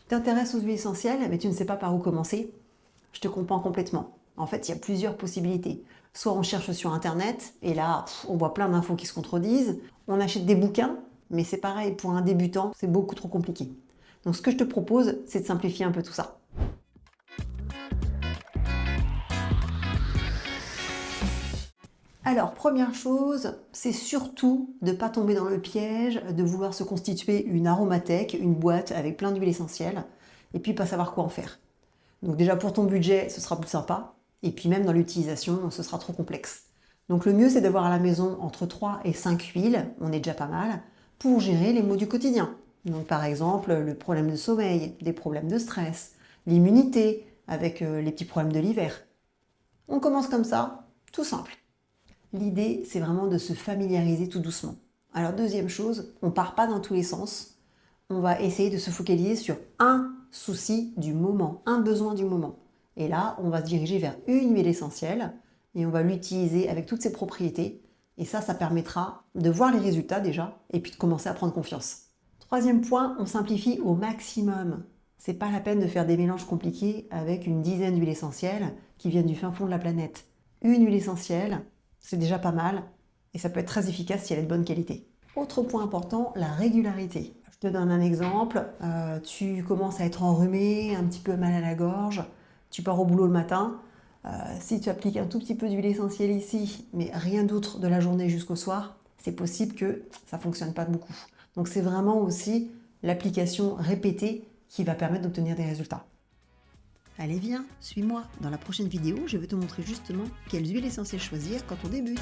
T'intéresses aux huiles essentielles, mais tu ne sais pas par où commencer? Je te comprends complètement. En fait, il y a plusieurs possibilités. Soit on cherche sur Internet, et là, on voit plein d'infos qui se contredisent. On achète des bouquins, mais c'est pareil, pour un débutant, c'est beaucoup trop compliqué. Donc ce que je te propose, c'est de simplifier un peu tout ça. Alors, première chose, c'est surtout de ne pas tomber dans le piège de vouloir se constituer une aromathèque, une boîte avec plein d'huiles essentielles, et puis pas savoir quoi en faire. Donc déjà pour ton budget, ce sera plus sympa, et puis même dans l'utilisation, ce sera trop complexe. Donc le mieux, c'est d'avoir à la maison entre 3 et 5 huiles, on est déjà pas mal, pour gérer les maux du quotidien. Donc par exemple, le problème de sommeil, des problèmes de stress, l'immunité, avec les petits problèmes de l'hiver. On commence comme ça, tout simple. L'idée, c'est vraiment de se familiariser tout doucement. Alors deuxième chose, on part pas dans tous les sens. On va essayer de se focaliser sur un souci du moment, un besoin du moment. Et là, on va se diriger vers une huile essentielle et on va l'utiliser avec toutes ses propriétés. Et ça permettra de voir les résultats déjà et puis de commencer à prendre confiance. Troisième point, on simplifie au maximum. C'est pas la peine de faire des mélanges compliqués avec une dizaine d'huiles essentielles qui viennent du fin fond de la planète. Une huile essentielle, c'est déjà pas mal et ça peut être très efficace si elle est de bonne qualité. Autre point important, la régularité. Je te donne un exemple, tu commences à être enrhumé, un petit peu mal à la gorge, tu pars au boulot le matin, si tu appliques un tout petit peu d'huile essentielle ici, mais rien d'autre de la journée jusqu'au soir, c'est possible que ça ne fonctionne pas beaucoup. Donc c'est vraiment aussi l'application répétée qui va permettre d'obtenir des résultats. Allez viens, suis-moi. Dans la prochaine vidéo, je vais te montrer justement quelles huiles essentielles choisir quand on débute.